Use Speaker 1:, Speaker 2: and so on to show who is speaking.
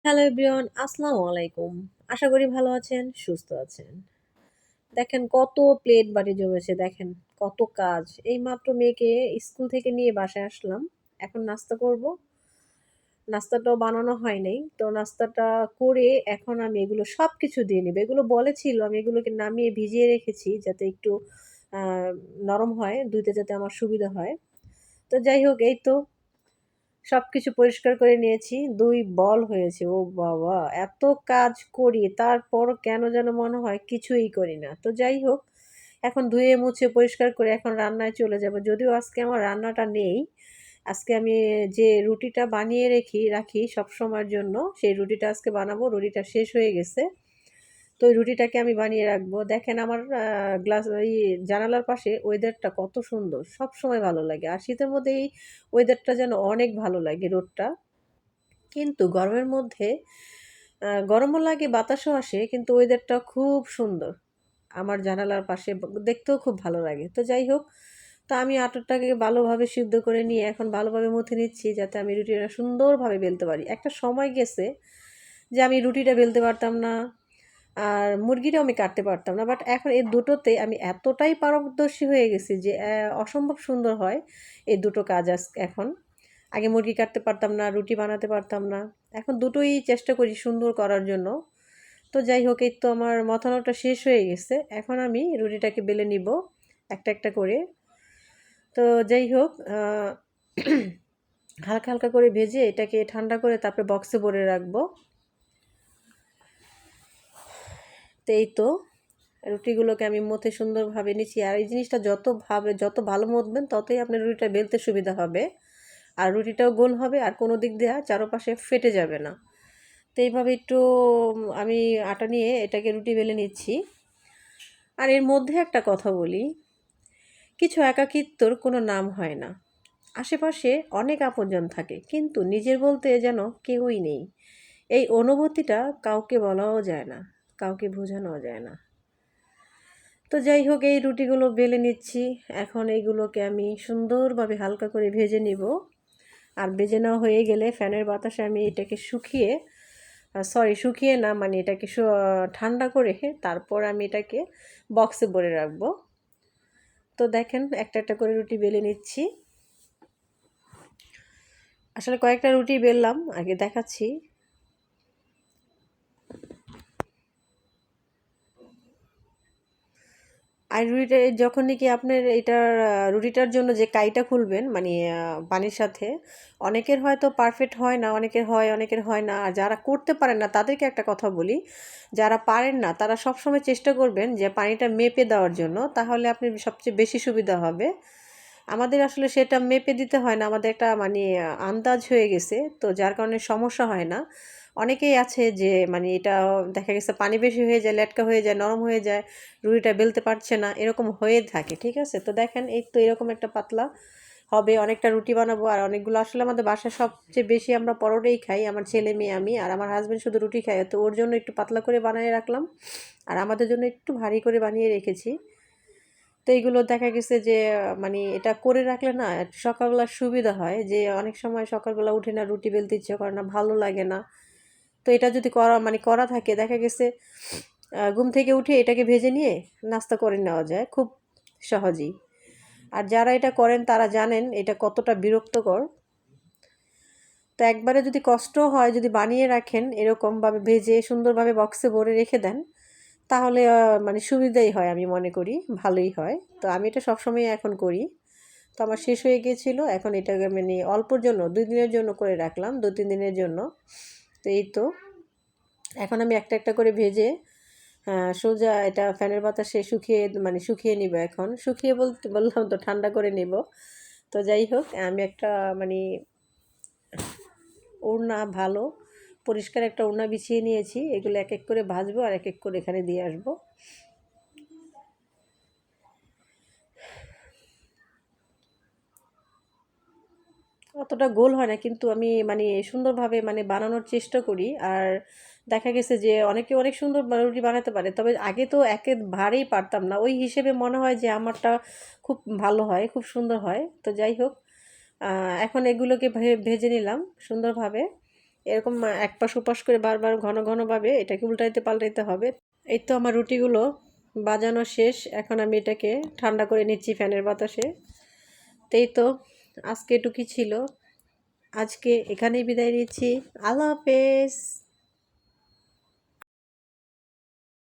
Speaker 1: Hello everyone, আসসালামু আলাইকুম। আশা করি ভালো আছেন, সুস্থ আছেন। দেখেন কত প্লেট বাড়ি জমেছে, দেখেন কত কাজ। এইমাত্র মেয়েকে স্কুল থেকে নিয়ে বাসায় আসলাম। এখন নাস্তা করব। নাস্তাটাও বানানো হয় নাই। তো নাস্তাটা করে এখন আমি এগুলো সবকিছু দিয়ে নিব। এগুলো বলেছিল আমি এগুলোকে নামিয়ে ভিজিয়ে রেখেছি যাতে একটু আ নরম হয়, ধুইতে যাতে আমার সুবিধা হয়। তো যাই হোক এই তো সবকিছু পরিষ্কার করে নিয়েছি। ২ বল হয়েছে। ও বাবা! এত কাজ করি তারপরও কেন যেন মনে হয় কিছুই করি না। তো যাই হোক, এখন ধুয়ে মুছে পরিষ্কার করে এখন রান্নায় চলে যাব। যদিও আজকে আমার রান্নাটা নেই। আজকে আমি যে রুটিটা বানিয়ে রাখি সবসময়ের জন্য, সেই রুটিটা আজকে বানাবো। রুটিটা শেষ হয়ে গেছে। তো ওই রুটিটাকে আমি বানিয়ে রাখবো। দেখেন আমার ওই জানালার পাশে ওয়েদারটা কত সুন্দর। সবসময় ভালো লাগে। আর শীতের মধ্যে এই ওয়েদারটা যেন অনেক ভালো লাগে রোদটা। কিন্তু গরমের মধ্যে গরমও লাগে বাতাসও আসে কিন্তু ওয়েদারটা খুব সুন্দর। আমার জানালার পাশে দেখতেও খুব ভালো লাগে। তো যাই হোক, তো আমি আটাটাকে ভালোভাবে সিদ্ধ করে নিয়ে এখন ভালোভাবে মথে নিচ্ছি যাতে আমি রুটিটা সুন্দরভাবে বেলতে পারি। একটা সময় গেছে যে আমি রুটিটা বেলতে পারতাম না। আর মুরগিটাও আমি কাটতে পারতাম না। বাট এখন এই দুটোতে আমি এতটাই পারদর্শী হয়ে গেছি যে অসম্ভব সুন্দর হয় এই দুটো কাজ এখন। আগে মুরগি কাটতে পারতাম না, রুটি বানাতে পারতাম না। এখন দুটোই চেষ্টা করি সুন্দর করার জন্য। তো যাই হোক এই তো আমার মথানোটা শেষ হয়ে গেছে। এখন আমি রুটিটাকে বেলে নিব একটা করে। তো যাই হোক হালকা, হালকা করে ভেজে এটাকে ঠান্ডা করে তারপরে বক্সে ভরে রাখবো। তো এই তো রুটিগুলোকে আমি মথে সুন্দরভাবে নিচ্ছি। আর এই জিনিসটা যত ভালো মথবেন ততই আপনার রুটিটা বেলতে সুবিধা হবে। আর রুটিটাও গোল হবে আর কোনো দিক দিয়ে চারপাশে ফেটে যাবে না। তো এইভাবে একটু আমি আটা নিয়ে এটাকে রুটি বেলে নিচ্ছি। আর এর মধ্যে একটা কথা বলি, কিছু একাকিত্বর কোনো নাম হয় না। আশেপাশে অনেক আপনজন থাকে কিন্তু নিজের বলতে যেন কেউই নেই। এই অনুভূতিটা কাউকে বলাও যায় না, কাউকে বোঝানোও যায় না। তো যাই হোক এই রুটিগুলো বেলে নিচ্ছি। এখন এইগুলোকে আমি সুন্দরভাবে হালকা করে ভেজে নিব। আর ভেজে নেওয়া হয়ে গেলে ফ্যানের বাতাসে আমি এটাকে শুকিয়ে না মানে এটাকে ঠান্ডা করে তারপর আমি এটাকে বক্সে ভরে রাখবো। তো দেখেন একটা করে রুটি বেলে নিচ্ছি। আসলে কয়েকটা রুটি বেললাম, আগে দেখাচ্ছি। আর রুটিটা যখন নাকি আপনার এটার রুটিটার জন্য যে কাইটা খুলবেন মানে পানির সাথে, অনেকের হয়তো পারফেক্ট হয় না, অনেকের হয় অনেকের হয় না। আর যারা করতে পারেন না তাদেরকে একটা কথা বলি, যারা পারেন না তারা সবসময় চেষ্টা করবেন যে পানিটা মেপে দেওয়ার জন্য, তাহলে আপনি সবচেয়ে বেশি সুবিধা হবে। আমাদের আসলে সেটা মেপে দিতে হয় না, আমাদের একটা মানে আন্দাজ হয়ে গেছে, তো যার কারণে সমস্যা হয় না। অনেকেই আছে যে মানে এটা দেখা গেছে পানি বেশি হয়ে যায়, লেটকা হয়ে যায়, নরম হয়ে যায়, রুটিটা বেলতে পারছে না, এরকম হয়ে থাকে। ঠিক আছে, তো দেখেন এই তো এরকম একটা পাতলা হবে। অনেকটা রুটি বানাবো আর অনেকগুলো আসলে আমাদের বাসায় সবচেয়ে বেশি আমরা পরোটাই খাই, আমার ছেলে মেয়ে আমি, আর আমার হাজব্যান্ড শুধু রুটি খায়, তো ওর জন্য একটু পাতলা করে বানিয়ে রাখলাম আর আমাদের জন্য একটু ভারী করে বানিয়ে রেখেছি। তো এইগুলো দেখা গেছে যে মানে এটা করে রাখলে না সকালবেলা সুবিধা হয়, যে অনেক সময় সকালবেলা উঠে না রুটি বেলতে ইচ্ছে করে না, ভালো লাগে না। তো এটা যদি করা থাকে দেখা গেছে ঘুম থেকে উঠে এটাকে ভেজে নিয়ে নাস্তা করে নেওয়া যায় খুব সহজেই। আর যারা এটা করেন তারা জানেন এটা কতটা বিরক্তকর। তো একবারে যদি কষ্ট হয়, যদি বানিয়ে রাখেন এরকমভাবে ভেজে সুন্দরভাবে বক্সে ভরে রেখে দেন, তাহলে মানে সুবিধাই হয়, আমি মনে করি ভালোই হয়। তো আমি এটা সবসময় এখন করি। তো আমার শেষ হয়ে গিয়েছিল, এখন এটাকে মানে অল্পর জন্য 2 দিনের জন্য করে রাখলাম, 2-3 দিনের জন্য। তো এই তো এখন আমি একটা করে ভেজে সোজা এটা ফ্যানের বাতাসে শুকিয়ে নিব। এখন শুকিয়ে বলতে বললাম তো ঠান্ডা করে নিব। তো যাই হোক আমি একটা মানে ওড়না ভালো পরিষ্কার একটা ওড়না বিছিয়ে নিয়েছি, এগুলো এক এক করে ভাজবো আর এক এক করে এখানে দিয়ে আসবো। অতটা গোল হয় না কিন্তু আমি মানে সুন্দরভাবে মানে বানানোর চেষ্টা করি। আর দেখা গেছে যে অনেকে অনেক সুন্দর রুটি বানাতে পারে, তবে আগে তো একেবারেই পারতাম না, ওই হিসেবে মনে হয় যে আমারটা খুব ভালো হয়, খুব সুন্দর হয়। তো যাই হোক এখন এগুলোকে ভেজে নিলাম সুন্দরভাবে। এরকম এক পাশ ওপাশ করে বারবার ঘন ঘনভাবে এটাকে উল্টাইতে পাল্টাইতে হবে। এই তো আমার রুটিগুলো বাজানো শেষ, এখন আমি এটাকে ঠান্ডা করে নিচ্ছি ফ্যানের বাতাসে। এই তো আজকে এটুকুই ছিল, আজকে এখানেই বিদায় নিচ্ছি। আল্লাহ হাফেজ।